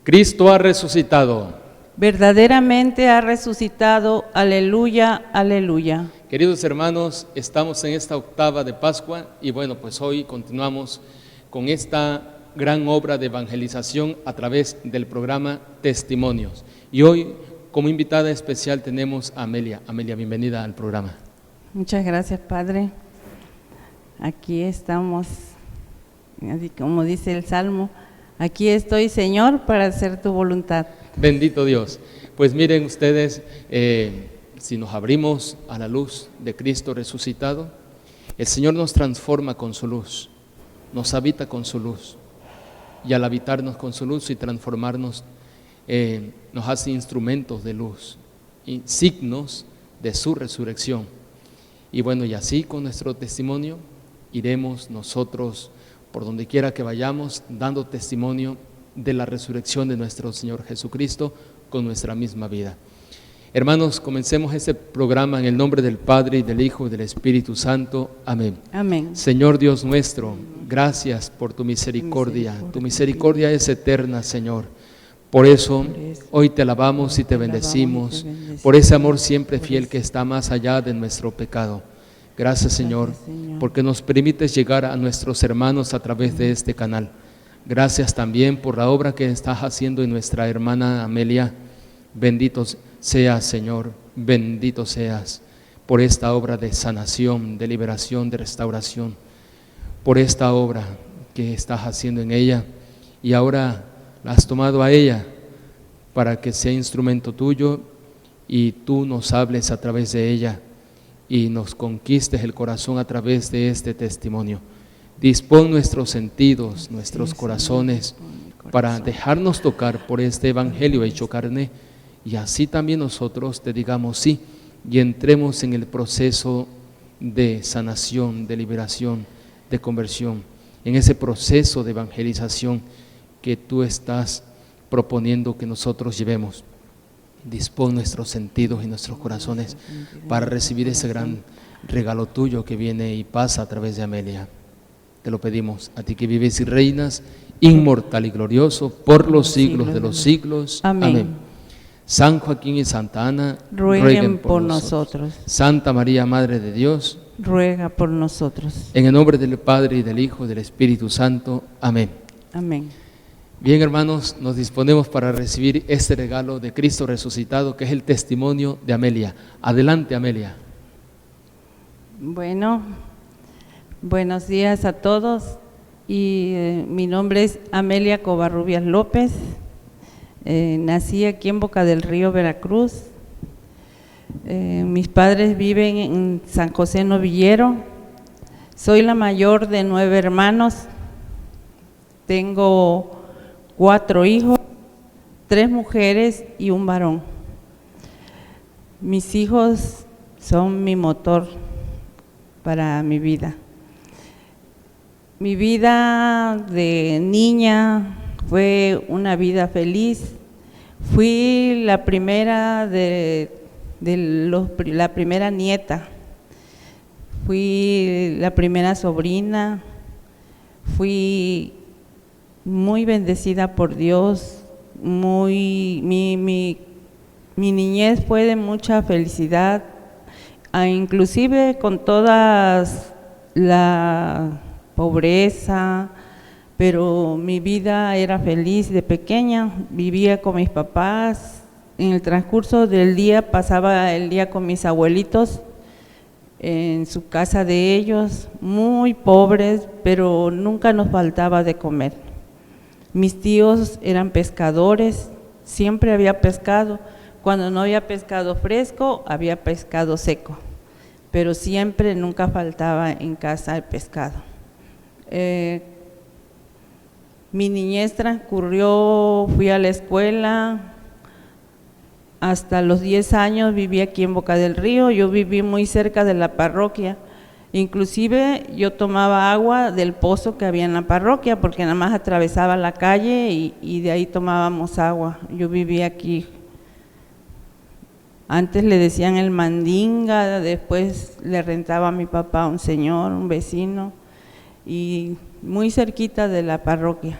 Cristo ha resucitado. Verdaderamente ha resucitado. Aleluya, aleluya. Queridos hermanos, estamos en esta octava de Pascua y bueno, pues hoy continuamos con esta gran obra de evangelización a través del programa Testimonios. Y hoy como invitada especial tenemos a Amelia. Amelia, bienvenida al programa. Muchas gracias, Padre. Aquí estamos, así como dice el Salmo, aquí estoy, Señor, para hacer tu voluntad. Bendito Dios. Pues miren ustedes, si nos abrimos a la luz de Cristo resucitado, el Señor nos transforma con su luz, nos habita con su luz, y al habitarnos con su luz y transformarnos, nos hace instrumentos de luz y signos de su resurrección. Y bueno, y así con nuestro testimonio iremos nosotros por donde quiera que vayamos dando testimonio de la resurrección de nuestro Señor Jesucristo con nuestra misma vida. Hermanos, comencemos este programa en el nombre del Padre, y del Hijo, y del Espíritu Santo. Amén. Amén. Señor Dios nuestro, gracias por tu misericordia. Tu misericordia es eterna, Señor. Por eso hoy te alabamos y te bendecimos, por ese amor siempre fiel que está más allá de nuestro pecado. Gracias, Señor, porque nos permites llegar a nuestros hermanos a través de este canal. Gracias también por la obra que estás haciendo en nuestra hermana Amelia. Bendito seas, Señor, bendito seas por esta obra de sanación, de liberación, de restauración, por esta obra que estás haciendo en ella, y ahora la has tomado a ella para que sea instrumento tuyo y tú nos hables a través de ella y nos conquistes el corazón a través de este testimonio. Dispón nuestros sentidos, nuestros corazones, para dejarnos tocar por este evangelio hecho carne, y así también nosotros te digamos sí y entremos en el proceso de sanación, de liberación, de conversión, en ese proceso de evangelización que tú estás proponiendo que nosotros llevemos. Dispón nuestros sentidos y nuestros corazones para recibir ese gran regalo tuyo que viene y pasa a través de Amelia. Te lo pedimos, a ti que vives y reinas, inmortal y glorioso, por los siglos de los siglos. Amén. San Joaquín y Santa Ana, rueguen por nosotros. Santa María, Madre de Dios, ruega por nosotros. En el nombre del Padre, y del Hijo, y del Espíritu Santo. Amén. Amén. Bien, hermanos, nos disponemos para recibir este regalo de Cristo resucitado, que es el testimonio de Amelia. Adelante, Amelia. Bueno, buenos días a todos. Mi nombre es Amelia Covarrubias López. Nací aquí en Boca del Río, Veracruz. Mis padres viven en San José Novillero. Soy la mayor de 9 hermanos. Tengo 4 hijos, 3 mujeres y un varón. Mis hijos son mi motor para mi vida. Mi vida de niña fue una vida feliz. Fui la primera la primera nieta. Fui la primera sobrina. Fui muy bendecida por Dios. Mi niñez fue de mucha felicidad, inclusive con toda la pobreza, pero mi vida era feliz de pequeña. Vivía con mis papás. En el transcurso del día pasaba el día con mis abuelitos en su casa de ellos, muy pobres, pero nunca nos faltaba de comer. Mis tíos eran pescadores, siempre había pescado. Cuando no había pescado fresco, había pescado seco, pero siempre, nunca faltaba en casa el pescado. Mi niñez transcurrió, fui a la escuela, hasta los 10 años viví aquí en Boca del Río. Yo viví muy cerca de la parroquia. Inclusive yo tomaba agua del pozo que había en la parroquia, porque nada más atravesaba la calle y de ahí tomábamos agua. Yo vivía aquí. Antes le decían el Mandinga, después le rentaba a mi papá a un señor, un vecino, y muy cerquita de la parroquia.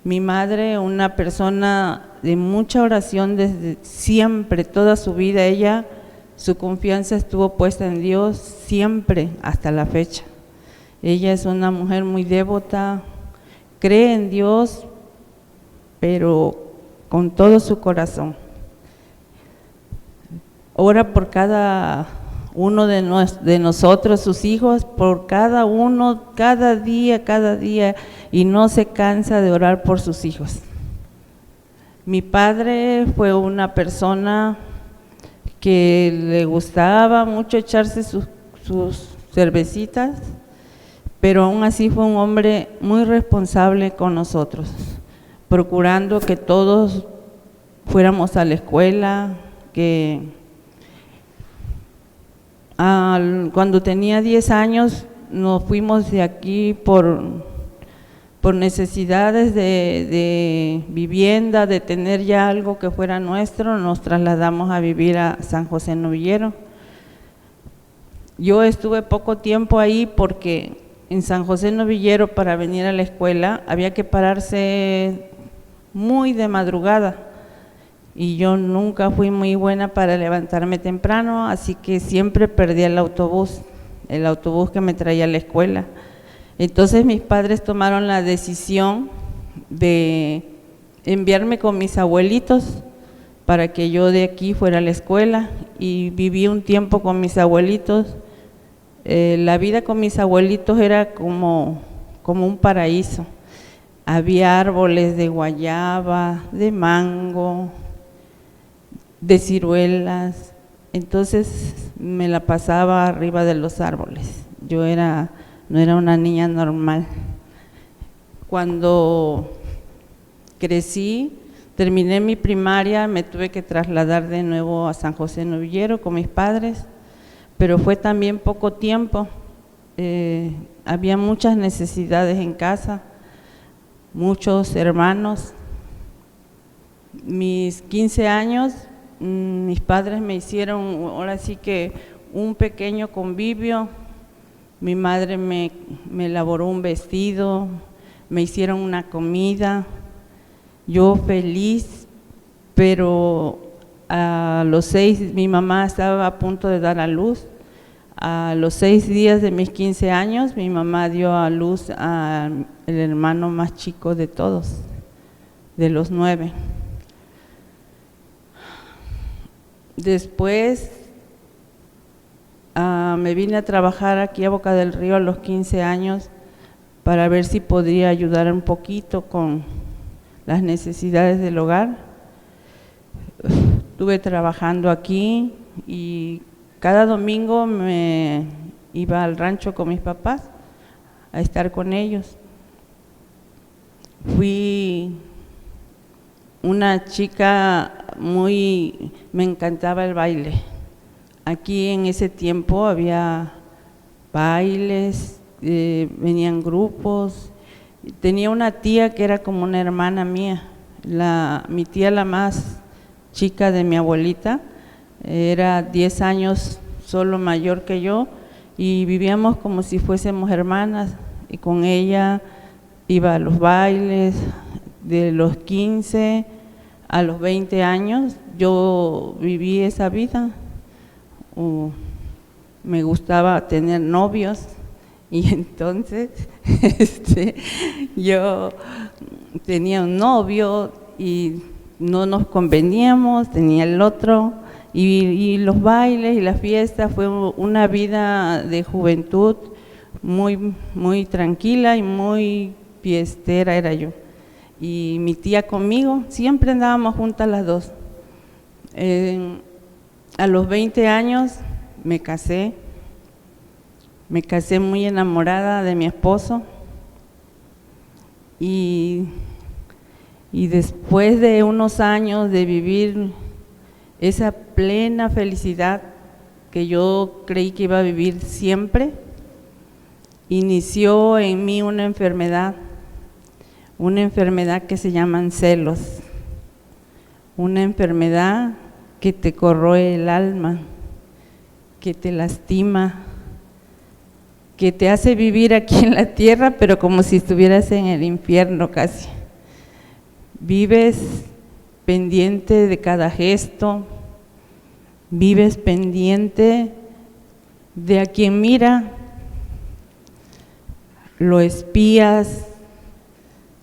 Mi madre, una persona de mucha oración desde siempre, toda su vida, ella, su confianza estuvo puesta en Dios siempre hasta la fecha. Ella es una mujer muy devota, cree en Dios, pero con todo su corazón. Ora por cada uno de nosotros, sus hijos, por cada uno, cada día, y no se cansa de orar por sus hijos. Mi padre fue una persona que le gustaba mucho echarse sus cervecitas, pero aún así fue un hombre muy responsable con nosotros, procurando que todos fuéramos a la escuela, que cuando tenía 10 años nos fuimos de aquí por necesidades de vivienda, de tener ya algo que fuera nuestro, nos trasladamos a vivir a San José Novillero. Yo estuve poco tiempo ahí porque en San José Novillero, para venir a la escuela había que pararse muy de madrugada y yo nunca fui muy buena para levantarme temprano, así que siempre perdía el autobús que me traía a la escuela. Entonces mis padres tomaron la decisión de enviarme con mis abuelitos para que yo de aquí fuera a la escuela, y viví un tiempo con mis abuelitos. La vida con mis abuelitos era como un paraíso. Había árboles de guayaba, de mango, de ciruelas, entonces me la pasaba arriba de los árboles. Yo no era una niña normal. Cuando crecí, terminé mi primaria, me tuve que trasladar de nuevo a San José Novillero con mis padres, pero fue también poco tiempo. Había muchas necesidades en casa, muchos hermanos. Mis 15 años, mis padres me hicieron ahora sí que un pequeño convivio. Mi madre me elaboró un vestido, me hicieron una comida, yo feliz, pero a los 6, mi mamá estaba a punto de dar a luz. A los 6 días de mis 15 años, mi mamá dio a luz al hermano más chico de todos, de los 9. Después me vine a trabajar aquí a Boca del Río a los 15 años para ver si podría ayudar un poquito con las necesidades del hogar. Estuve trabajando aquí y cada domingo me iba al rancho con mis papás a estar con ellos. Fui una chica me encantaba el baile. Aquí en ese tiempo había bailes, venían grupos. Tenía una tía que era como una hermana mía. Mi tía, la más chica de mi abuelita, era 10 años solo mayor que yo, y vivíamos como si fuésemos hermanas, y con ella iba a los bailes. De los 15 a los 20 años yo viví esa vida. Me gustaba tener novios, y entonces yo tenía un novio y no nos conveníamos, tenía el otro, y los bailes y las fiestas fue una vida de juventud muy, muy tranquila y muy fiestera era yo. Y mi tía conmigo, siempre andábamos juntas las dos. A los 20 años me casé muy enamorada de mi esposo, y después de unos años de vivir esa plena felicidad que yo creí que iba a vivir siempre, inició en mí una enfermedad que se llaman celos, una enfermedad que te corroe el alma, que te lastima, que te hace vivir aquí en la tierra, pero como si estuvieras en el infierno casi. vives pendiente de cada gesto, vives pendiente de a quien mira, lo espías,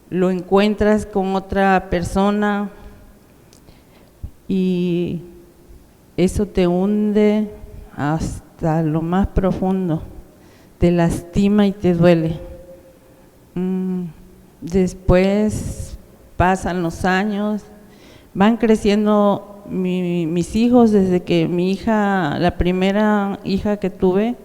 lo encuentras con otra persona y eso te hunde hasta lo más profundo, te lastima y te duele. Después pasan los años, van creciendo mis hijos, desde que mi hija, la primera hija que tuve,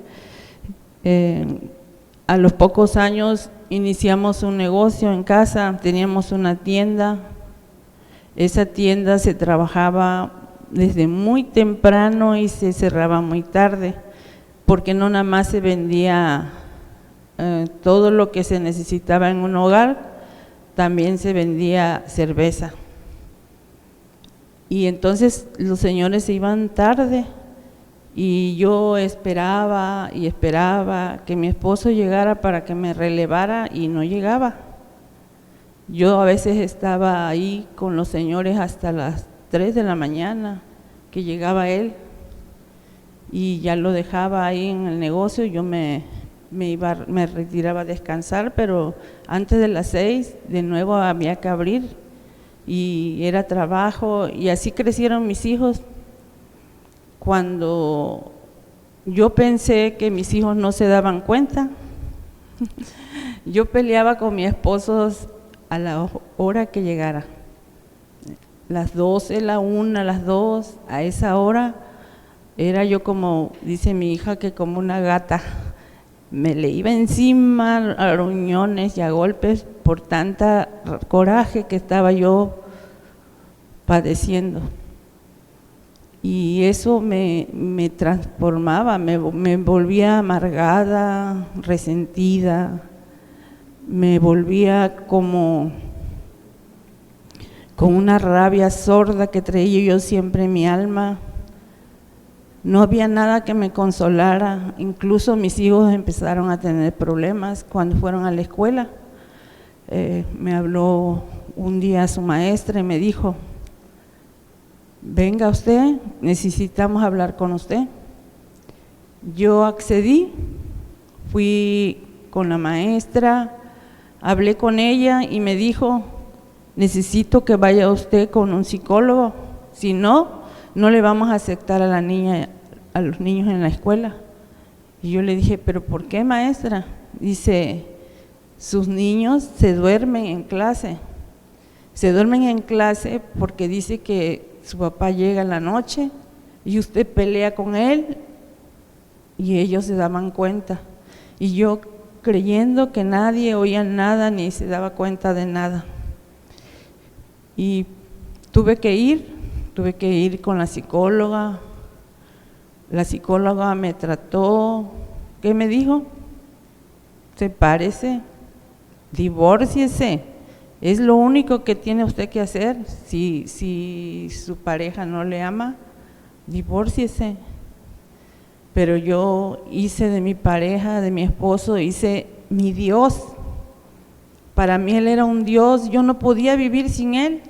a los pocos años iniciamos un negocio en casa, teníamos una tienda. Esa tienda se trabajaba desde muy temprano y se cerraba muy tarde, porque no nada más se vendía todo lo que se necesitaba en un hogar, también se vendía cerveza. Y entonces los señores se iban tarde y yo esperaba y esperaba que mi esposo llegara para que me relevara y no llegaba. Yo a veces estaba ahí con los señores hasta las 3 de la mañana que llegaba él y ya lo dejaba ahí en el negocio. Yo me retiraba a descansar, pero antes de las 6 de nuevo había que abrir y era trabajo, y así crecieron mis hijos. Cuando yo pensé que mis hijos no se daban cuenta, yo peleaba con mi esposo a la hora que llegara, las 12, la 1, las 2, a esa hora era yo como, dice mi hija, que como una gata, me le iba encima a gruñones y a golpes por tanta coraje que estaba yo padeciendo. Y eso me transformaba, me volvía amargada, resentida, me volvía como con una rabia sorda que traía yo siempre en mi alma. No había nada que me consolara, incluso mis hijos empezaron a tener problemas cuando fueron a la escuela. Me habló un día su maestra y me dijo: venga usted, necesitamos hablar con usted. Yo accedí, fui con la maestra, hablé con ella y me dijo: necesito que vaya usted con un psicólogo, si no, no le vamos a aceptar a la niña, a los niños en la escuela. Y yo le dije: ¿pero por qué, maestra? Dice: sus niños se duermen en clase. Se duermen en clase porque dice que su papá llega en la noche y usted pelea con él y ellos se daban cuenta. Y yo, creyendo que nadie oía nada ni se daba cuenta de nada. Y tuve que ir con la psicóloga. La psicóloga me trató. ¿Qué me dijo? Sepárese, divórciese, es lo único que tiene usted que hacer. Si su pareja no le ama, divórciese. Pero yo hice de mi pareja, de mi esposo, hice mi Dios. Para mí él era un Dios, yo no podía vivir sin él.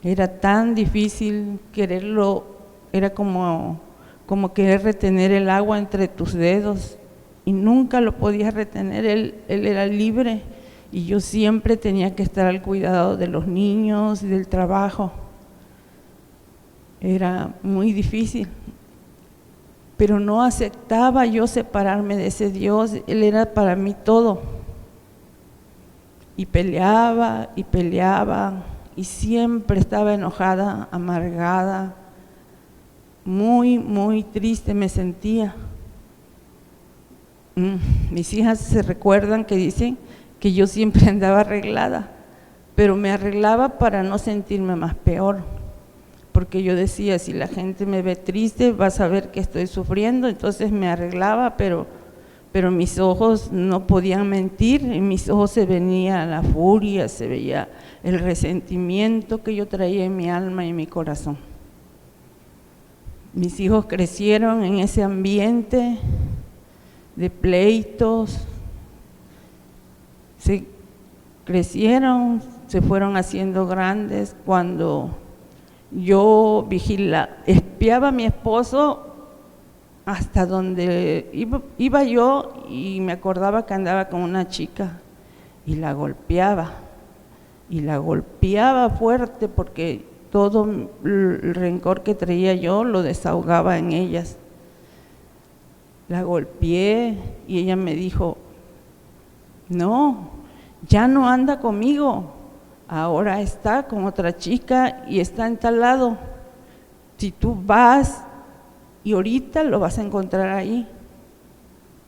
Era tan difícil quererlo, era como querer retener el agua entre tus dedos y nunca lo podías retener. Él era libre y yo siempre tenía que estar al cuidado de los niños y del trabajo. Era muy difícil, pero no aceptaba yo separarme de ese Dios. Él era para mí todo. Y peleaba y siempre estaba enojada, amargada, muy, muy triste me sentía. Mis hijas se recuerdan que dicen que yo siempre andaba arreglada, pero me arreglaba para no sentirme más peor, porque yo decía: si la gente me ve triste va a saber que estoy sufriendo. Entonces me arreglaba, pero mis ojos no podían mentir, en mis ojos se venía la furia, se veía el resentimiento que yo traía en mi alma y en mi corazón. Mis hijos crecieron en ese ambiente de pleitos, crecieron se fueron haciendo grandes cuando yo espiaba a mi esposo hasta donde iba yo y me acordaba que andaba con una chica y la golpeaba fuerte porque todo el rencor que traía yo lo desahogaba en ellas. La golpeé y ella me dijo, no, ya no anda conmigo, ahora está con otra chica y está en tal lado. Si tú vas y ahorita lo vas a encontrar ahí.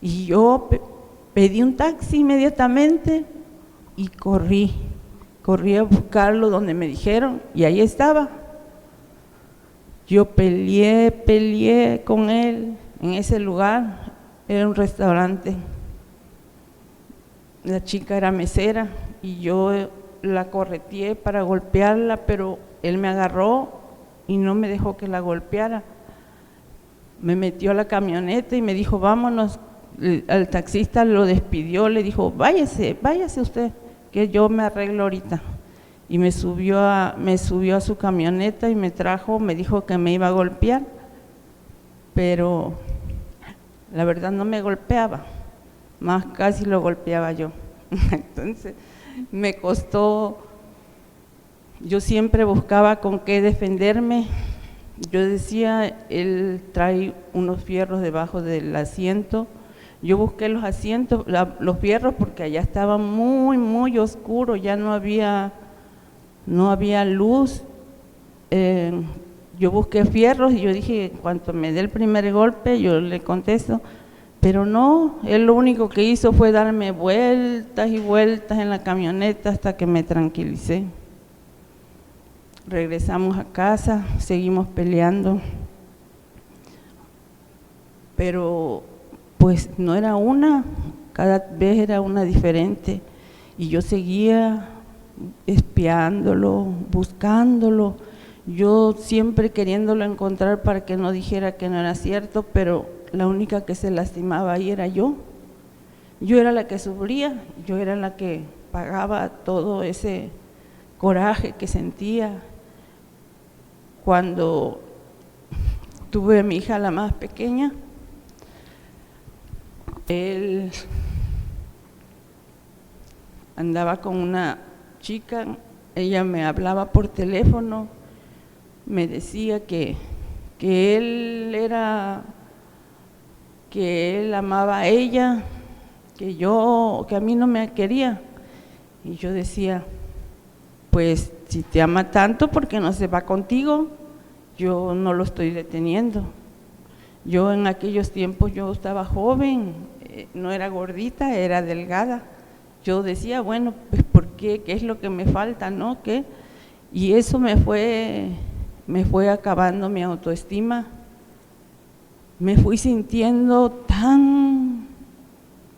Y yo pedí un taxi inmediatamente y corrí a buscarlo donde me dijeron y ahí estaba. Yo peleé con él en ese lugar, era un restaurante. La chica era mesera y yo la correteé para golpearla, pero él me agarró y no me dejó que la golpeara. Me metió a la camioneta y me dijo, vámonos. Al taxista lo despidió, le dijo, váyase usted, que yo me arreglo ahorita. Y me subió a su camioneta y me trajo, me dijo que me iba a golpear, pero la verdad no me golpeaba, más casi lo golpeaba yo. Entonces me costó, yo siempre buscaba con qué defenderme. Yo decía, él trae unos fierros debajo del asiento. Yo busqué los asientos, los fierros, porque allá estaba muy oscuro, ya no había luz. Yo busqué fierros y yo dije, en cuanto me dé el primer golpe, yo le contesto. Pero no, él lo único que hizo fue darme vueltas y vueltas en la camioneta hasta que me tranquilicé. Regresamos a casa, seguimos peleando, pero pues no era una, cada vez era una diferente, y yo seguía espiándolo, buscándolo, yo siempre queriéndolo encontrar para que no dijera que no era cierto, pero la única que se lastimaba ahí era yo era la que sufría, yo era la que pagaba todo ese coraje que sentía. Cuando tuve a mi hija, la más pequeña, él andaba con una chica, ella me hablaba por teléfono, me decía que él amaba a ella, que a mí no me quería. Y yo decía, pues si te ama tanto, ¿por qué no se va contigo? Yo no lo estoy deteniendo. Yo en aquellos tiempos yo estaba joven, no era gordita, era delgada. Yo decía, bueno, pues ¿por qué? ¿Qué es lo que me falta, no? ¿Qué? Y eso me fue acabando mi autoestima. Me fui sintiendo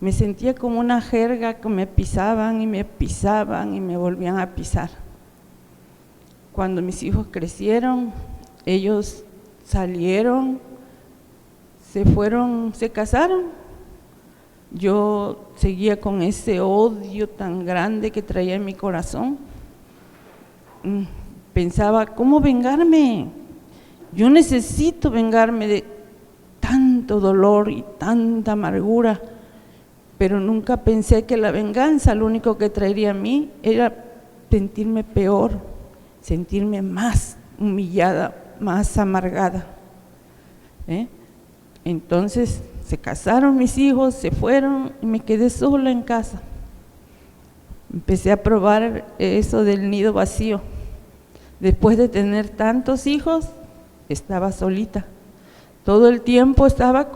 me sentía como una jerga que me pisaban y me volvían a pisar. Cuando mis hijos crecieron, ellos salieron, se casaron. Yo seguía con ese odio tan grande que traía en mi corazón. Pensaba, ¿cómo vengarme? Yo necesito vengarme de tanto dolor y tanta amargura, pero nunca pensé que la venganza lo único que traería a mí era sentirme peor, sentirme más humillada, más amargada. Entonces se casaron mis hijos, se fueron y me quedé sola en casa. Empecé a probar eso del nido vacío. Después de tener tantos hijos, estaba solita. Todo el tiempo estaba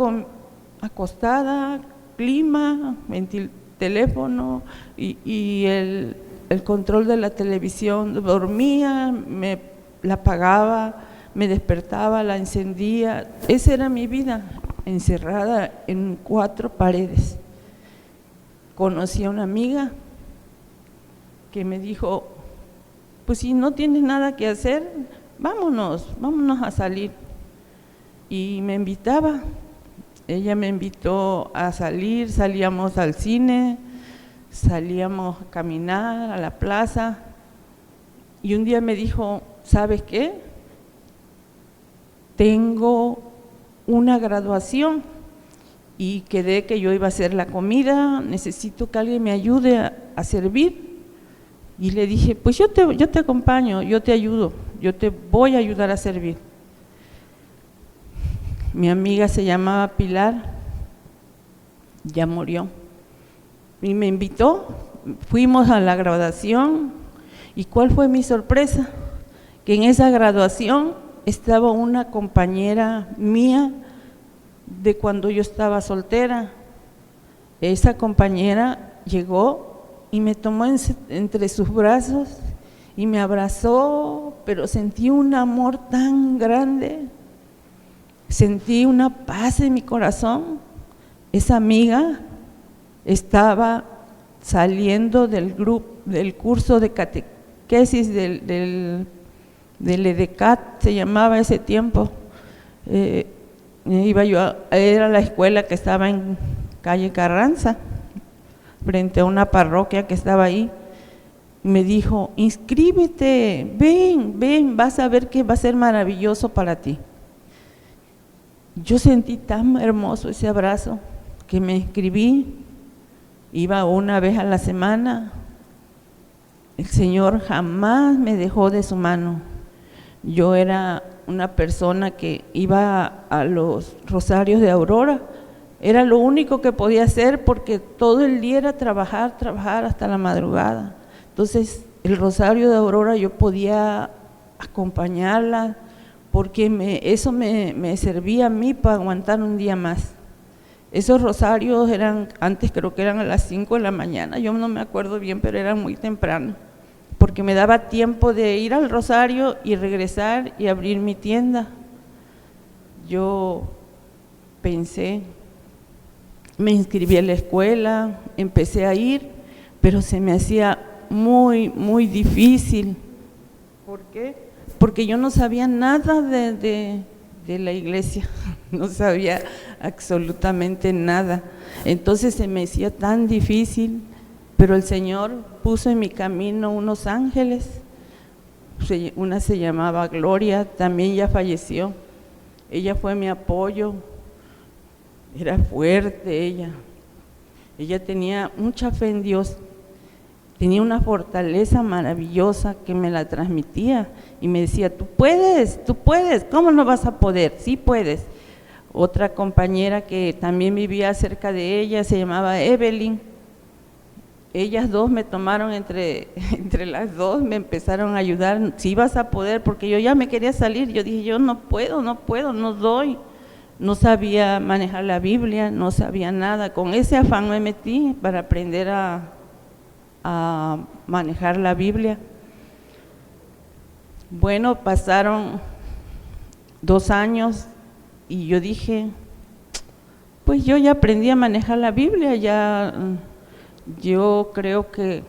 acostada, clima, teléfono y el control de la televisión. Dormía, la apagaba, me despertaba, la encendía. Esa era mi vida, encerrada en 4 paredes. Conocí a una amiga que me dijo, pues si no tienes nada que hacer, vámonos a salir. Y me invitaba, ella me invitó a salir, salíamos al cine, salíamos a caminar a la plaza, Y un día me dijo, ¿sabes qué? Tengo una graduación y quedé que yo iba a hacer la comida, necesito que alguien me ayude a servir. Y le dije, pues yo te acompaño, yo te ayudo, yo te voy a ayudar a servir. Mi amiga se llamaba Pilar, ya murió, y me invitó, fuimos a la graduación, y ¿cuál fue mi sorpresa? Que en esa graduación estaba una compañera mía de cuando yo estaba soltera. Esa compañera llegó y me tomó entre sus brazos y me abrazó, pero sentí un amor tan grande, sentí una paz en mi corazón. Esa amiga estaba saliendo del curso de catequesis del EDECAT, se llamaba ese tiempo. Era la escuela que estaba en calle Carranza, frente a una parroquia que estaba ahí. Me dijo, inscríbete, ven, vas a ver que va a ser maravilloso para ti. Yo sentí tan hermoso ese abrazo que me inscribí, iba una vez a la semana. El Señor jamás me dejó de su mano. Yo era una persona que iba a los rosarios de Aurora, era lo único que podía hacer porque todo el día era trabajar hasta la madrugada. Entonces el rosario de Aurora yo podía acompañarla porque eso me servía a mí para aguantar un día más. Esos rosarios antes creo que eran a las 5 de la mañana, yo no me acuerdo bien, pero eran muy temprano, porque me daba tiempo de ir al rosario y regresar y abrir mi tienda. Yo pensé, me inscribí a la escuela, empecé a ir, pero se me hacía muy, muy difícil. ¿Por qué? Porque yo no sabía nada de la iglesia, no sabía absolutamente nada. Entonces se me hacía tan difícil, pero el Señor puso en mi camino unos ángeles. Una se llamaba Gloria, también ya falleció. Ella fue mi apoyo, era fuerte ella tenía mucha fe en Dios, tenía una fortaleza maravillosa que me la transmitía y me decía, tú puedes, ¿cómo no vas a poder? Sí puedes. Otra compañera que también vivía cerca de ella se llamaba Evelyn. Ellas dos me tomaron entre las dos, me empezaron a ayudar, si vas a poder, porque yo ya me quería salir. Yo dije, yo no puedo, no doy. No sabía manejar la Biblia, no sabía nada. Con ese afán me metí para aprender a manejar la Biblia. Bueno, pasaron 2 años y yo dije, pues yo ya aprendí a manejar la Biblia, yo creo que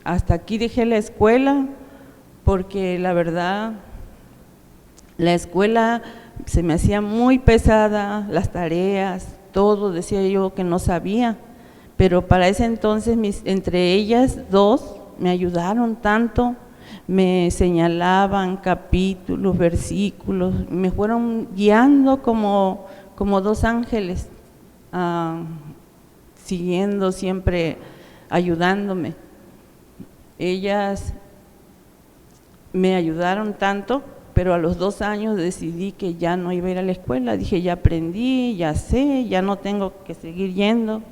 hasta aquí dejé la escuela, porque la verdad, la escuela se me hacía muy pesada, las tareas, todo, decía yo que no sabía, pero para ese entonces entre ellas dos me ayudaron tanto, me señalaban capítulos, versículos, me fueron guiando como 2 ángeles, siguiendo siempre, ayudándome. Ellas me ayudaron tanto, pero a los 2 años decidí que ya no iba a ir a la escuela. Dije, ya aprendí, ya sé, ya no tengo que seguir yendo.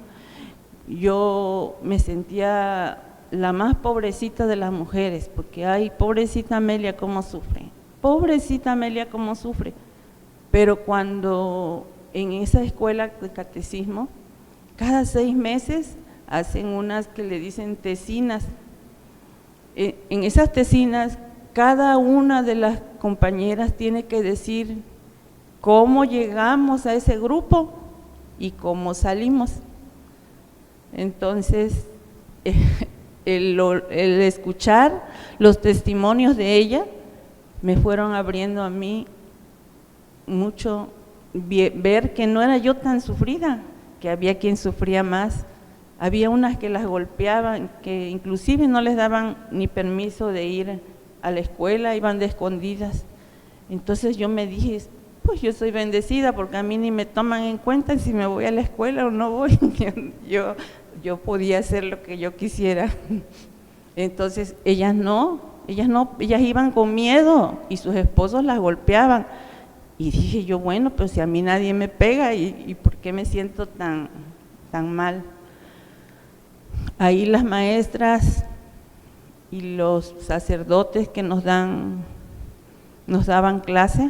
Yo me sentía la más pobrecita de las mujeres, porque ay, pobrecita Amelia, cómo sufre, pobrecita Amelia, cómo sufre. Pero cuando en esa escuela de catecismo, cada 6 meses hacen unas que le dicen tesinas. En esas tesinas, cada una de las compañeras tiene que decir cómo llegamos a ese grupo y cómo salimos. Entonces, el escuchar los testimonios de ella me fueron abriendo a mí mucho, ver que no era yo tan sufrida, que había quien sufría más. Había unas que las golpeaban, que inclusive no les daban ni permiso de ir a la escuela, iban de escondidas. Entonces yo me dije, pues yo soy bendecida porque a mí ni me toman en cuenta si me voy a la escuela o no voy. Yo podía hacer lo que yo quisiera. Entonces ellas iban con miedo y sus esposos las golpeaban. Y dije yo, bueno, pues si a mí nadie me pega, ¿y por qué me siento tan mal? Ahí las maestras y los sacerdotes que nos daban clase,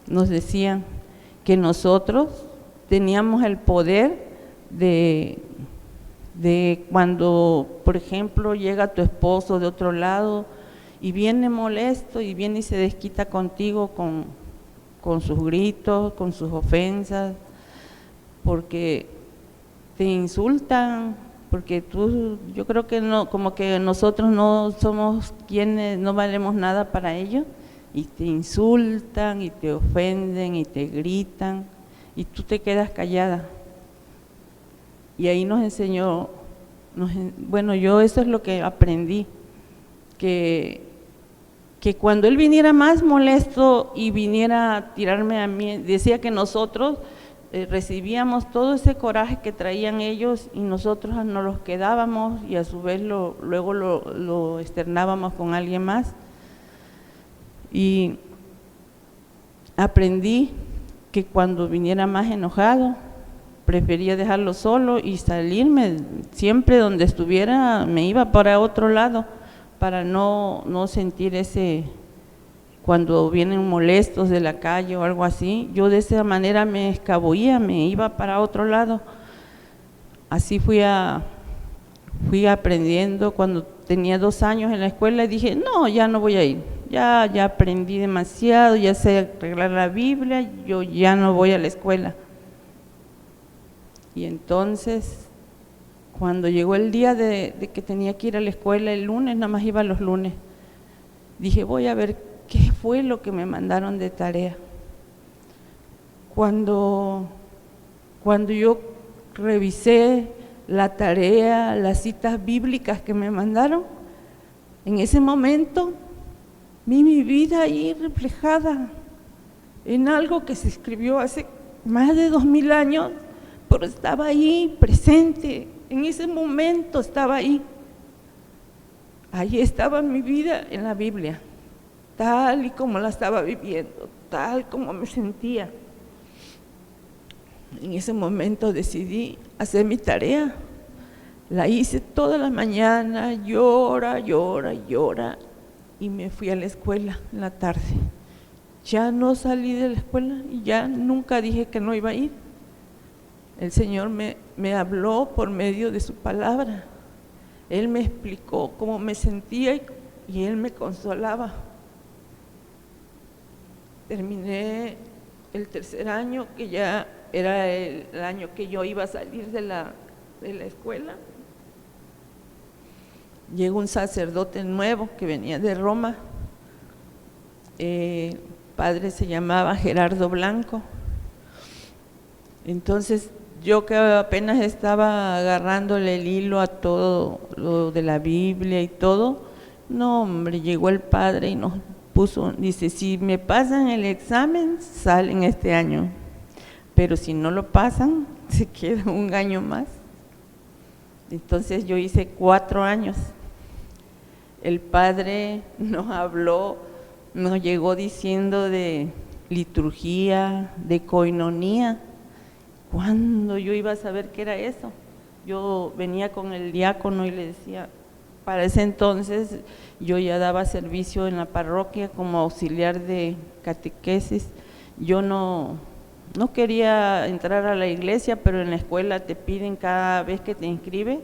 nos decían que nosotros teníamos el poder de cuando, por ejemplo, llega tu esposo de otro lado y viene molesto y viene y se desquita contigo con sus gritos, con sus ofensas, porque te insultan, porque yo creo que no, como que nosotros no somos quienes, no valemos nada para ellos, y te insultan y te ofenden y te gritan y tú te quedas callada. Y ahí nos enseñó, bueno, yo eso es lo que aprendí, que cuando él viniera más molesto y viniera a tirarme a mí, decía que nosotros recibíamos todo ese coraje que traían ellos y nosotros nos los quedábamos y a su vez luego lo externábamos con alguien más. Y aprendí que cuando viniera más enojado, prefería dejarlo solo y salirme. Siempre donde estuviera me iba para otro lado para no sentir ese, cuando vienen molestos de la calle o algo así, yo de esa manera me escabullía, me iba para otro lado. Así fui aprendiendo. Cuando tenía 2 años en la escuela dije, no, ya no voy a ir, ya aprendí demasiado, ya sé arreglar la Biblia, yo ya no voy a la escuela. Y entonces, cuando llegó el día de que tenía que ir a la escuela el lunes, nada más iba los lunes, dije, voy a ver qué fue lo que me mandaron de tarea. Cuando yo revisé la tarea, las citas bíblicas que me mandaron, en ese momento vi mi vida ahí reflejada en algo que se escribió hace más de 2000 años, pero estaba ahí presente, en ese momento estaba ahí. Ahí estaba mi vida en la Biblia, tal y como la estaba viviendo, tal como me sentía. En ese momento decidí hacer mi tarea, la hice toda la mañana, llora, y me fui a la escuela en la tarde. Ya no salí de la escuela y ya nunca dije que no iba a ir. El Señor me habló por medio de su palabra. Él me explicó cómo me sentía y Él me consolaba. Terminé el 3er año, que ya era el año que yo iba a salir de la escuela. Llegó un sacerdote nuevo que venía de Roma. Padre se llamaba Gerardo Blanco. Entonces yo, que apenas estaba agarrándole el hilo a todo lo de la Biblia y todo, no hombre, llegó el padre y nos puso, dice, si me pasan el examen, salen este año, pero si no lo pasan, se queda un año más. Entonces yo hice 4 años. El padre nos habló, nos llegó diciendo de liturgia, de coinonía. ¿Cuándo yo iba a saber qué era eso? Yo venía con el diácono y le decía, para ese entonces yo ya daba servicio en la parroquia como auxiliar de catequesis. Yo no quería entrar a la iglesia, pero en la escuela te piden cada vez que te inscribes,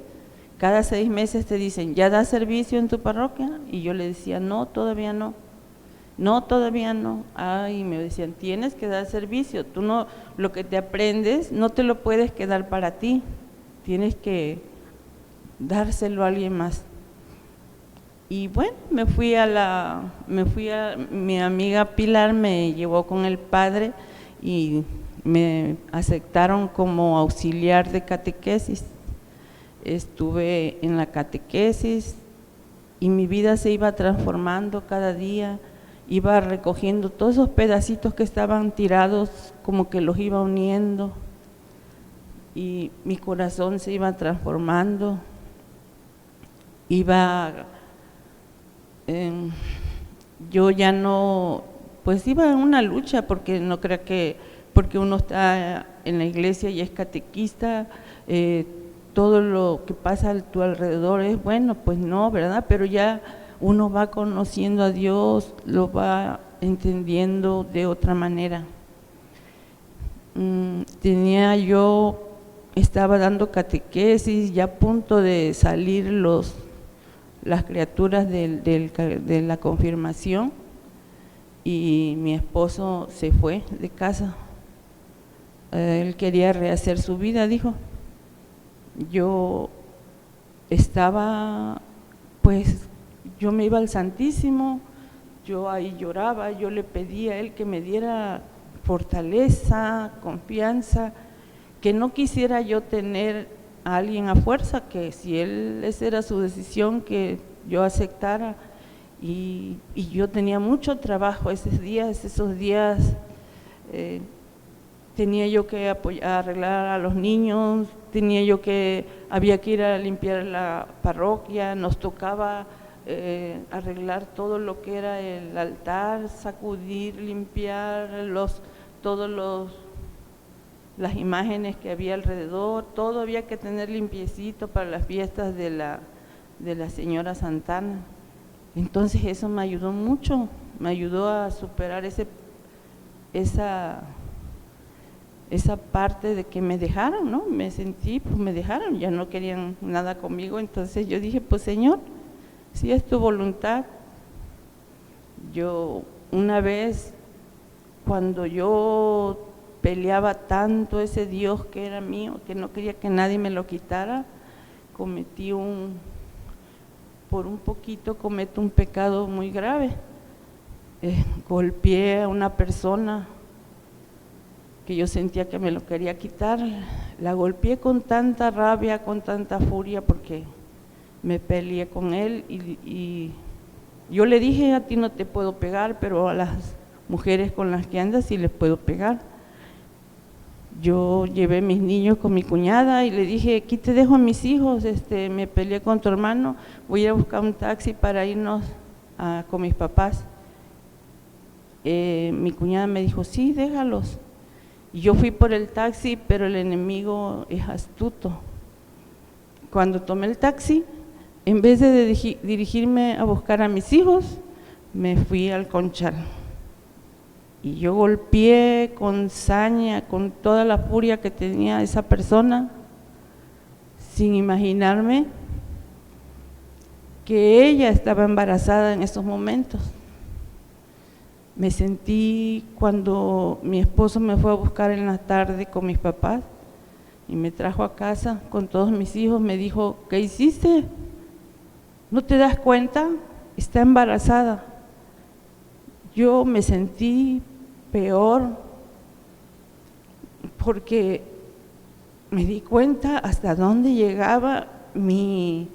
cada 6 meses te dicen, ¿ya das servicio en tu parroquia? Y yo le decía, no, todavía no. No, todavía no. Y me decían, tienes que dar servicio, tú no, lo que te aprendes no te lo puedes quedar para ti, tienes que dárselo a alguien más. Y bueno, mi amiga Pilar me llevó con el padre y me aceptaron como auxiliar de catequesis. Estuve en la catequesis y mi vida se iba transformando cada día, iba recogiendo todos esos pedacitos que estaban tirados, como que los iba uniendo, y mi corazón se iba transformando, yo ya no, pues iba en una lucha, porque no crea que porque uno está en la iglesia y es catequista, todo lo que pasa a tu alrededor es bueno, pues no, ¿verdad? Pero ya uno va conociendo a Dios, lo va entendiendo de otra manera. Estaba dando catequesis, ya a punto de salir las criaturas de la confirmación, y mi esposo se fue de casa. Él quería rehacer su vida, dijo. Yo estaba, pues, yo me iba al Santísimo, yo ahí lloraba, yo le pedía a él que me diera fortaleza, confianza, que no quisiera yo tener a alguien a fuerza, que si esa era su decisión, que yo aceptara. Y yo tenía mucho trabajo esos días, tenía yo que arreglar a los niños, había que ir a limpiar la parroquia, nos tocaba arreglar todo lo que era el altar, sacudir, limpiar las imágenes que había alrededor, todo había que tener limpiecito para las fiestas de la Señora Santana. Entonces eso me ayudó mucho, me ayudó a superar esa parte de que me dejaron, ¿no? Me sentí, pues me dejaron, ya no querían nada conmigo. Entonces yo dije, pues Señor, si es tu voluntad. Yo una vez, cuando yo peleaba tanto ese Dios que era mío, que no quería que nadie me lo quitara, por un poquito cometo un pecado muy grave. Golpeé a una persona que yo sentía que me lo quería quitar, la golpeé con tanta rabia, con tanta furia, porque me peleé con él, y yo le dije, a ti no te puedo pegar, pero a las mujeres con las que andas sí les puedo pegar. Yo llevé mis niños con mi cuñada y le dije, aquí te dejo a mis hijos, me peleé con tu hermano, voy a ir a buscar un taxi para irnos con mis papás. Mi cuñada me dijo, sí, déjalos. Y yo fui por el taxi, pero el enemigo es astuto. Cuando tomé el taxi, en vez de dirigirme a buscar a mis hijos, me fui al Conchal. Y yo golpeé con saña, con toda la furia que tenía esa persona, sin imaginarme que ella estaba embarazada en esos momentos. Me sentí, cuando mi esposo me fue a buscar en la tarde con mis papás y me trajo a casa con todos mis hijos, me dijo, ¿qué hiciste? ¿No te das cuenta? Está embarazada. Yo me sentí peor, porque me di cuenta hasta dónde llegaba mis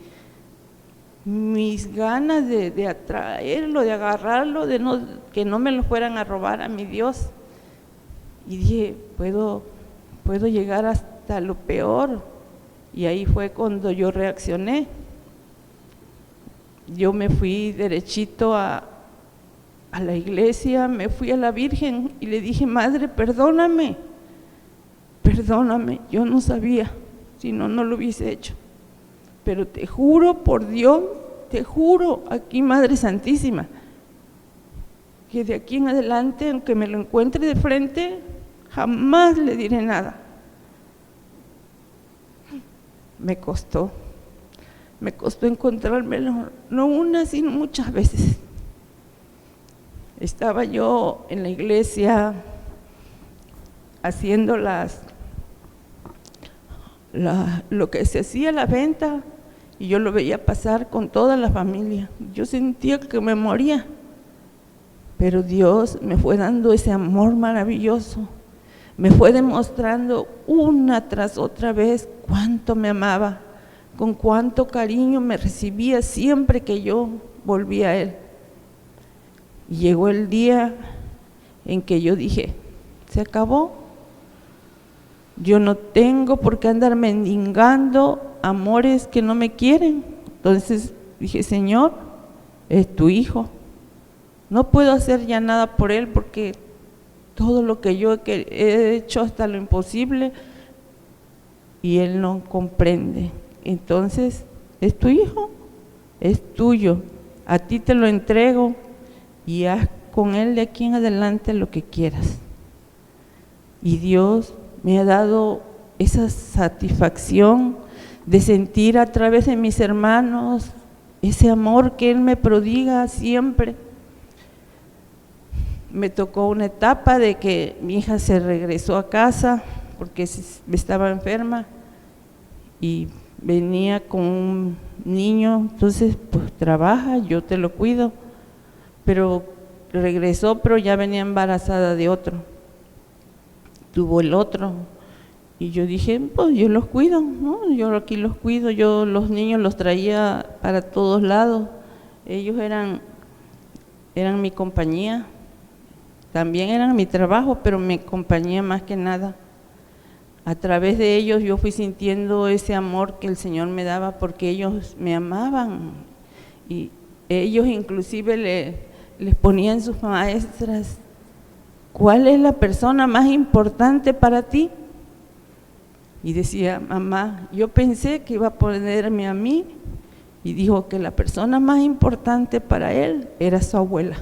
ganas de atraerlo, de agarrarlo, que no me lo fueran a robar a mi Dios. Y dije, puedo llegar hasta lo peor. Y ahí fue cuando yo reaccioné. Yo me fui derechito a la iglesia, me fui a la Virgen y le dije, Madre, perdóname, yo no sabía, si no, no lo hubiese hecho. Pero te juro por Dios, te juro aquí, Madre Santísima, que de aquí en adelante, aunque me lo encuentre de frente, jamás le diré nada. Me costó encontrármelo, no una, sino muchas veces. Estaba yo en la iglesia haciendo lo que se hacía la venta, y yo lo veía pasar con toda la familia. Yo sentía que me moría, pero Dios me fue dando ese amor maravilloso, me fue demostrando una tras otra vez cuánto me amaba, con cuánto cariño me recibía siempre que yo volvía a Él. Y llegó el día en que yo dije, se acabó. Yo no tengo por qué andar mendigando amores que no me quieren. Entonces dije, Señor, es tu hijo. No puedo hacer ya nada por él porque todo lo que yo he hecho hasta lo imposible y él no comprende. Entonces, es tu hijo, es tuyo. A ti te lo entrego y haz con él de aquí en adelante lo que quieras. Y Dios me ha dado esa satisfacción de sentir a través de mis hermanos ese amor que Él me prodiga siempre. Me tocó una etapa de que mi hija se regresó a casa porque estaba enferma y venía con un niño, entonces pues trabaja, yo te lo cuido, pero regresó, pero ya venía embarazada de otro, tuvo el otro. Y yo dije, pues yo los cuido, ¿no? Yo aquí los cuido, yo los niños los traía para todos lados. Ellos eran mi compañía, también eran mi trabajo, pero mi compañía más que nada. A través de ellos yo fui sintiendo ese amor que el Señor me daba porque ellos me amaban. Y ellos inclusive les ponían sus maestras, ¿cuál es la persona más importante para ti? Y decía, mamá, yo pensé que iba a ponerme a mí, y dijo que la persona más importante para él era su abuela.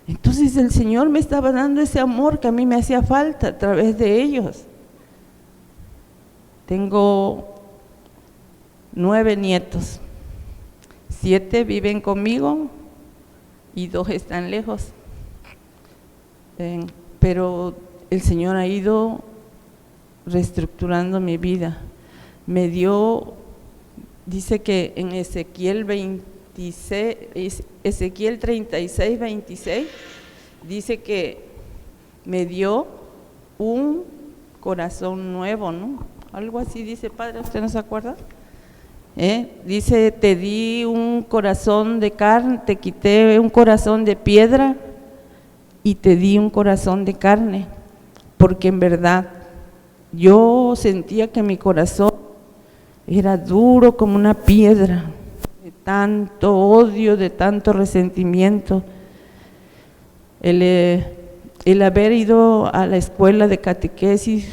Entonces el Señor me estaba dando ese amor que a mí me hacía falta a través de ellos. Tengo 9 nietos, 7 viven conmigo y 2 están lejos. Pero el Señor ha ido reestructurando mi vida. Me dio, dice que en Ezequiel 36, 26, dice que me dio un corazón nuevo, ¿no? Algo así dice, Padre, ¿usted no se acuerda? Dice, te di un corazón de carne, te quité un corazón de piedra y te di un corazón de carne, porque en verdad yo sentía que mi corazón era duro como una piedra, de tanto odio, de tanto resentimiento. El haber ido a la escuela de catequesis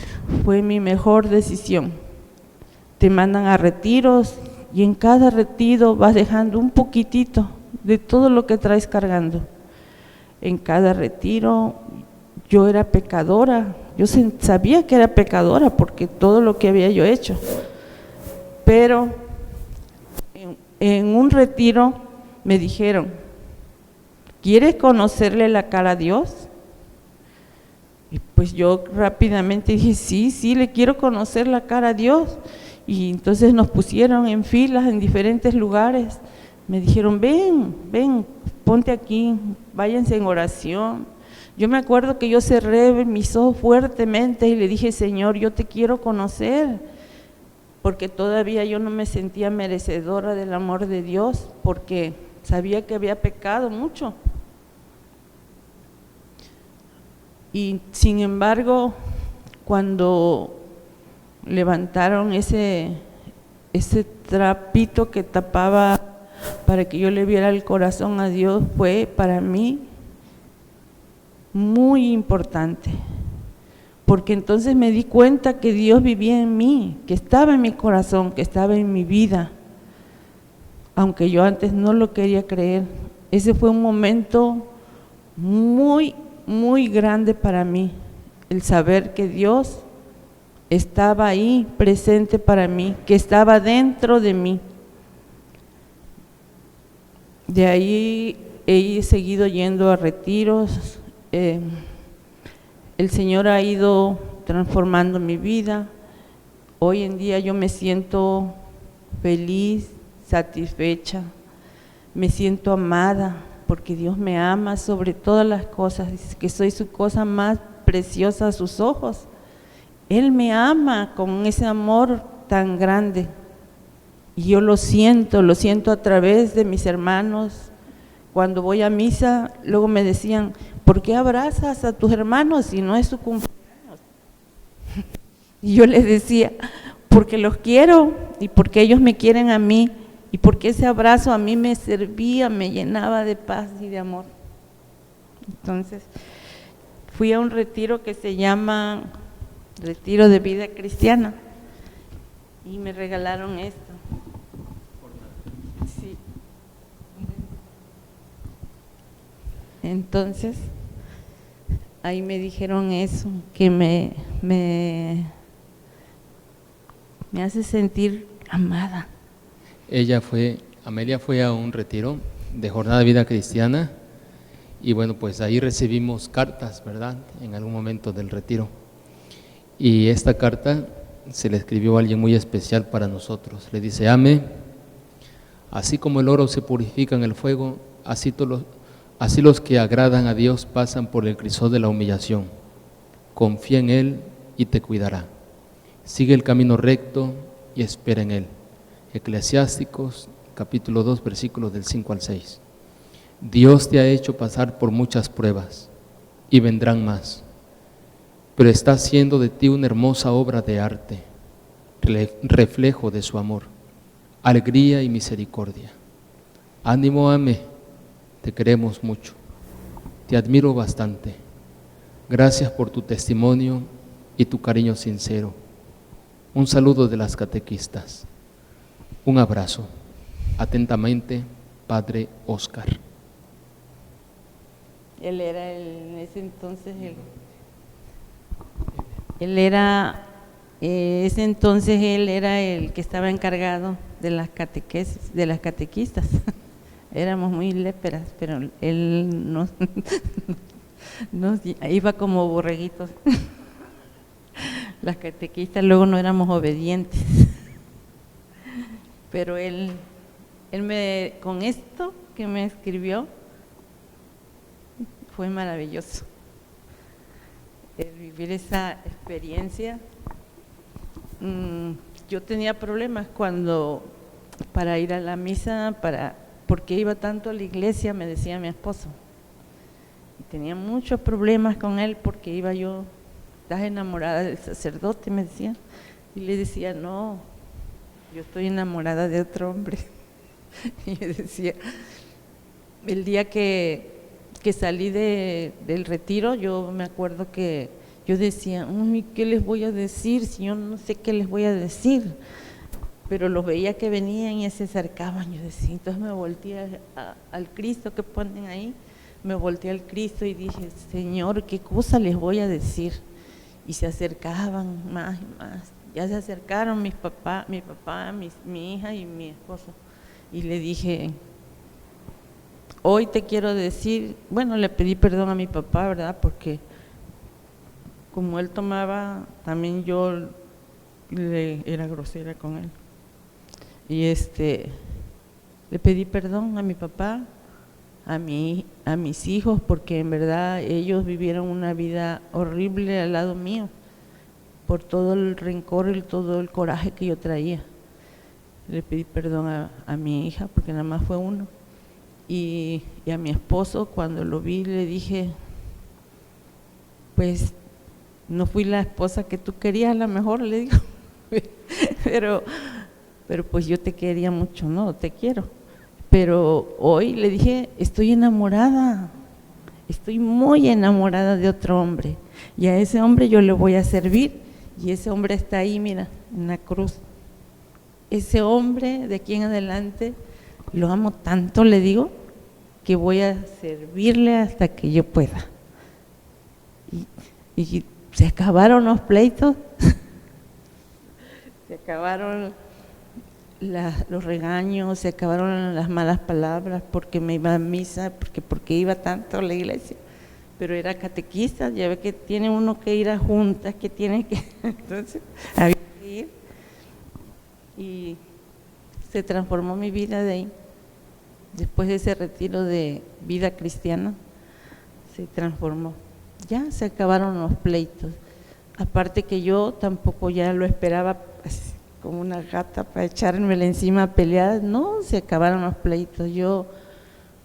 fue mi mejor decisión. Te mandan a retiros y en cada retiro vas dejando un poquitito de todo lo que traes cargando. En cada retiro yo era pecadora, yo sabía que era pecadora porque todo lo que había yo hecho, pero en un retiro me dijeron, ¿quieres conocerle la cara a Dios? Y pues yo rápidamente dije, sí, le quiero conocer la cara a Dios. Y entonces nos pusieron en filas en diferentes lugares, me dijeron, ven, ponte aquí, váyanse en oración. Yo me acuerdo que yo cerré mis ojos fuertemente y le dije, Señor, yo te quiero conocer, porque todavía yo no me sentía merecedora del amor de Dios, porque sabía que había pecado mucho. Y sin embargo, cuando levantaron ese trapito que tapaba para que yo le viera el corazón a Dios, fue para mí muy importante, porque entonces me di cuenta que Dios vivía en mí, que estaba en mi corazón, que estaba en mi vida, aunque yo antes no lo quería creer. Ese fue un momento muy, muy grande para mí, el saber que Dios estaba ahí presente para mí, que estaba dentro de mí. De ahí he seguido yendo a retiros. El Señor ha ido transformando mi vida. Hoy en día yo me siento feliz, satisfecha, me siento amada, porque Dios me ama sobre todas las cosas, dice que soy su cosa más preciosa a sus ojos. Él me ama con ese amor tan grande, Y yo lo siento a través de mis hermanos. Cuando voy a misa, luego me decían, ¿por qué abrazas a tus hermanos si no es su cumpleaños? Y yo les decía, porque los quiero y porque ellos me quieren a mí y porque ese abrazo a mí me servía, me llenaba de paz y de amor. Entonces, fui a un retiro que se llama Retiro de Vida Cristiana y me regalaron esto. Sí. Entonces, ahí me dijeron eso, que me hace sentir amada. Amelia fue a un retiro de Jornada de Vida Cristiana y bueno, pues ahí recibimos cartas, ¿verdad? En algún momento del retiro. Y esta carta se le escribió a alguien muy especial para nosotros. Le dice: Ame, así como el oro se purifica en el fuego, así los que agradan a Dios pasan por el crisol de la humillación. Confía en Él y te cuidará. Sigue el camino recto y espera en Él. Eclesiásticos capítulo 2 versículos del 5 al 6. Dios te ha hecho pasar por muchas pruebas y vendrán más, pero está haciendo de ti una hermosa obra de arte, reflejo de su amor, alegría y misericordia. Ánimo, Ame, te queremos mucho, te admiro bastante. Gracias por tu testimonio y tu cariño sincero. Un saludo de las catequistas. Un abrazo. Atentamente, Padre Óscar. Él era en ese entonces él era el que estaba encargado de las catequesis, de las catequistas. Éramos muy léperas, pero él nos iba como borreguitos. Las catequistas luego no éramos obedientes. Pero él con esto que me escribió, fue maravilloso. Vivir esa experiencia. Yo tenía problemas para ir a la misa, porque iba tanto a la iglesia, me decía mi esposo. Y tenía muchos problemas con él porque iba yo, ¿estás enamorada del sacerdote?, me decía. Y le decía, no, yo estoy enamorada de otro hombre. Y yo decía, el día que salí del retiro, yo me acuerdo que yo decía, ¿qué les voy a decir? Si yo no sé qué les voy a decir. Pero los veía que venían y se acercaban, yo decía, entonces me volteé al Cristo que ponen ahí, me volteé al Cristo y dije, Señor, ¿qué cosa les voy a decir? Y se acercaban más y más, ya se acercaron mi papá, mi hija y mi esposo. Y le dije, hoy te quiero decir, bueno, le pedí perdón a mi papá, ¿verdad? Porque como él tomaba, también yo era grosera con él. Y le pedí perdón a mi papá, a mis hijos, porque en verdad ellos vivieron una vida horrible al lado mío, por todo el rencor y todo el coraje que yo traía. Le pedí perdón a mi hija, porque nada más fue uno. Y a mi esposo, cuando lo vi, le dije, pues no fui la esposa que tú querías, a lo mejor, le digo, pero pues yo te quería mucho, no, te quiero. Pero hoy le dije, estoy enamorada, estoy muy enamorada de otro hombre, y a ese hombre yo le voy a servir, y ese hombre está ahí, mira, en la cruz. Ese hombre de aquí en adelante lo amo tanto, le digo, que voy a servirle hasta que yo pueda. Y se acabaron los pleitos, se acabaron los regaños, se acabaron las malas palabras porque me iba a misa, porque iba tanto a la iglesia, pero era catequista, ya ve que tiene uno que ir a juntas, que tiene que, entonces había que ir, y se transformó mi vida de ahí. Después de ese retiro de vida cristiana, se transformó. Ya se acabaron los pleitos. Aparte que yo tampoco ya lo esperaba como una gata para echármela encima a pelear. No, se acabaron los pleitos. Yo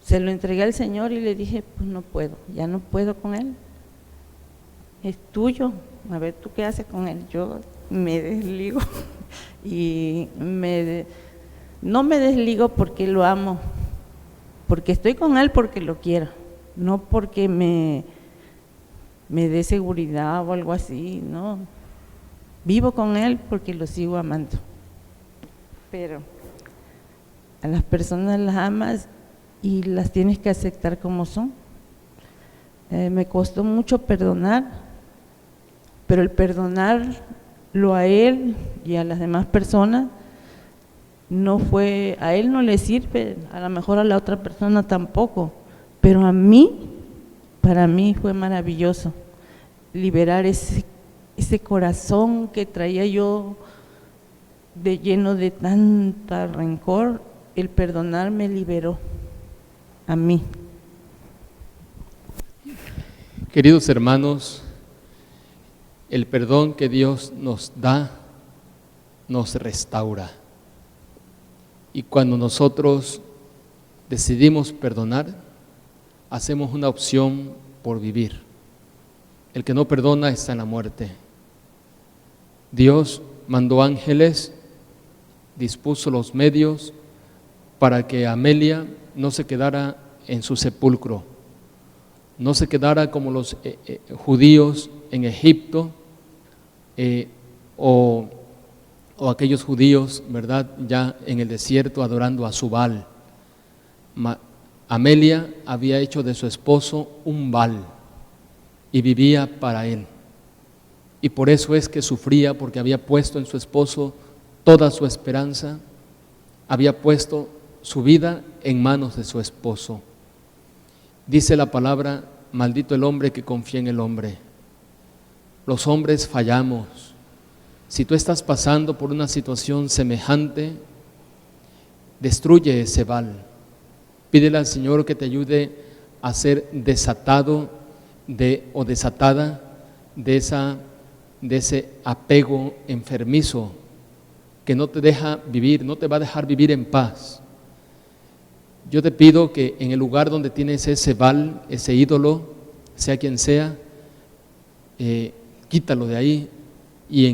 se lo entregué al Señor y le dije, pues no puedo, ya no puedo con él. Es tuyo, a ver tú qué haces con él. Yo me desligo y no me desligo porque lo amo, porque estoy con él porque lo quiero, no porque me dé seguridad o algo así, no. Vivo con él porque lo sigo amando. Pero a las personas las amas y las tienes que aceptar como son. Me costó mucho perdonar, pero el perdonarlo a él y a las demás personas no fue, a él no le sirve, a lo mejor a la otra persona tampoco, pero a mí, para mí fue maravilloso liberar ese corazón que traía yo lleno de tanta rencor. El perdonar me liberó a mí. Queridos hermanos, el perdón que Dios nos da nos restaura. Y cuando nosotros decidimos perdonar, hacemos una opción por vivir. El que no perdona está en la muerte. Dios mandó ángeles, dispuso los medios para que Amelia no se quedara en su sepulcro, no se quedara como los judíos en Egipto, o aquellos judíos, ¿verdad?, ya en el desierto adorando a su Baal. Amelia había hecho de su esposo un Baal y vivía para él. Y por eso es que sufría, porque había puesto en su esposo toda su esperanza, había puesto su vida en manos de su esposo. Dice la palabra, maldito el hombre que confía en el hombre. Los hombres fallamos. Si tú estás pasando por una situación semejante, destruye ese Baal. Pídele al Señor que te ayude a ser desatado o desatada de ese apego enfermizo que no te deja vivir, no te va a dejar vivir en paz. Yo te pido que en el lugar donde tienes ese Baal, ese ídolo, sea quien sea, quítalo de ahí y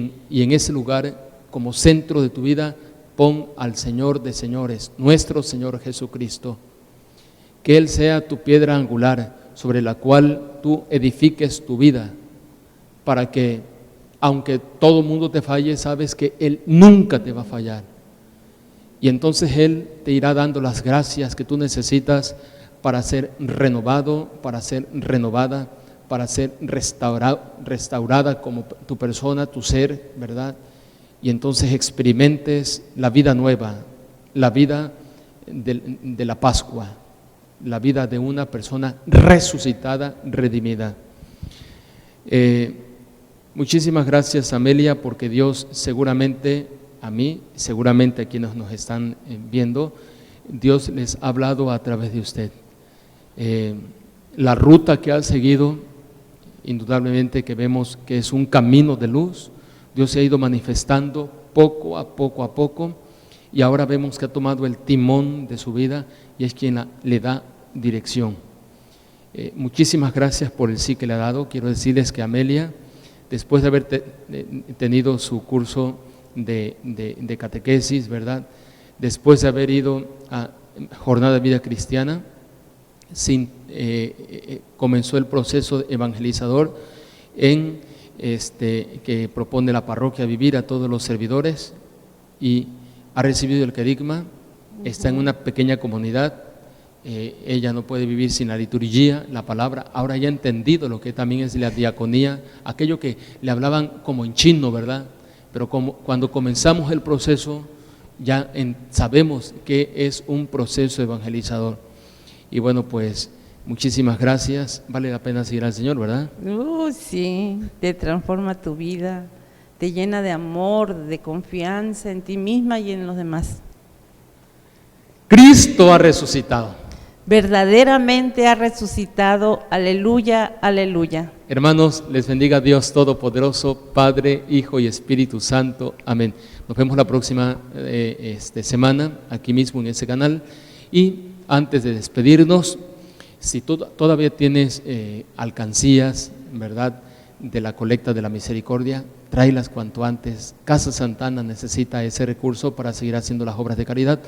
en ese lugar, como centro de tu vida, pon al Señor de señores, nuestro Señor Jesucristo. Que Él sea tu piedra angular sobre la cual tú edifiques tu vida, para que, aunque todo el mundo te falle, sabes que Él nunca te va a fallar. Y entonces Él te irá dando las gracias que tú necesitas para ser renovado, para ser renovada, para ser restaurada como tu persona, tu ser, ¿verdad? Y entonces experimentes la vida nueva, la vida de la Pascua, la vida de una persona resucitada, redimida. Muchísimas gracias, Amelia, porque Dios seguramente a mí, seguramente a quienes nos están viendo, Dios les ha hablado a través de usted. La ruta que ha seguido, indudablemente que vemos que es un camino de luz. Dios se ha ido manifestando poco a poco, y ahora vemos que ha tomado el timón de su vida y es quien le da dirección. Muchísimas gracias por el sí que le ha dado. Quiero decirles que Amelia, después de haber tenido su curso de catequesis, ¿verdad?, después de haber ido a Jornada de Vida Cristiana, comenzó el proceso evangelizador que propone la parroquia Vivir a todos los servidores, y ha recibido el querigma. Está en una pequeña comunidad. Ella no puede vivir sin la liturgia, la palabra. Ahora ya ha entendido lo que también es la diaconía, aquello que le hablaban como en chino, ¿verdad? Pero cuando comenzamos el proceso ya sabemos que es un proceso evangelizador. Y bueno, pues muchísimas gracias. Vale la pena seguir al Señor, ¿verdad? Sí, te transforma tu vida, te llena de amor, de confianza en ti misma y en los demás. Cristo ha resucitado. Verdaderamente ha resucitado. Aleluya, aleluya. Hermanos, les bendiga Dios Todopoderoso, Padre, Hijo y Espíritu Santo. Amén. Nos vemos la próxima semana, aquí mismo en ese canal. Y antes de despedirnos, si tú todavía tienes alcancías, ¿verdad?, de la colecta de la misericordia, tráelas cuanto antes. Casa Santana necesita ese recurso para seguir haciendo las obras de caridad.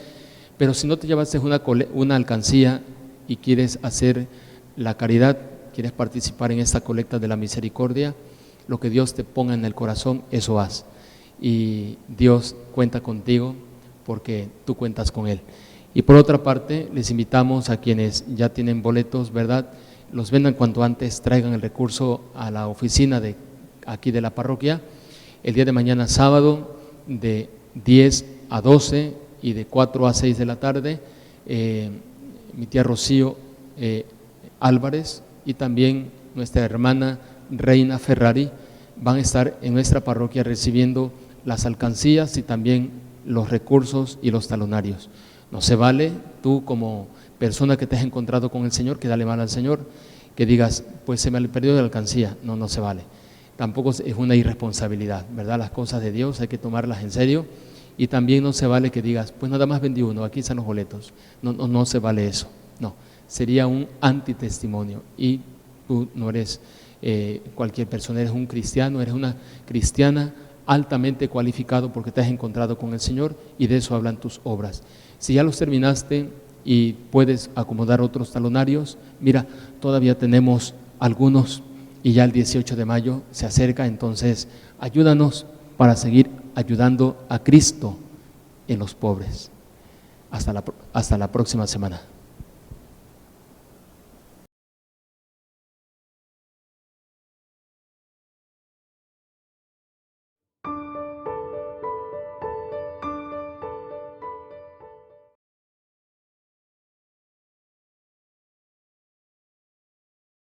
Pero si no te llevaste una alcancía y quieres hacer la caridad, quieres participar en esta colecta de la misericordia, lo que Dios te ponga en el corazón, eso haz. Y Dios cuenta contigo porque tú cuentas con Él. Y por otra parte, les invitamos a quienes ya tienen boletos, ¿verdad?, los vendan cuanto antes, traigan el recurso a la oficina de aquí de la parroquia. El día de mañana, sábado, de 10 a 12 y de 4 a 6 de la tarde, mi tía Rocío Álvarez y también nuestra hermana Reina Ferrari van a estar en nuestra parroquia recibiendo las alcancías y también los recursos y los talonarios. No se vale tú como persona que te has encontrado con el Señor, que dale mal al Señor, que digas, pues se me perdió la alcancía. No se vale. Tampoco es una irresponsabilidad, ¿verdad? Las cosas de Dios hay que tomarlas en serio. Y también no se vale que digas, pues nada más vendí uno, aquí están los boletos. No se vale eso. No, sería un antitestimonio. Y tú no eres cualquier persona, eres un cristiano, eres una cristiana altamente cualificado porque te has encontrado con el Señor y de eso hablan tus obras. Si ya los terminaste y puedes acomodar otros talonarios, mira, todavía tenemos algunos y ya el 18 de mayo se acerca, entonces ayúdanos para seguir ayudando a Cristo en los pobres. Hasta la próxima semana.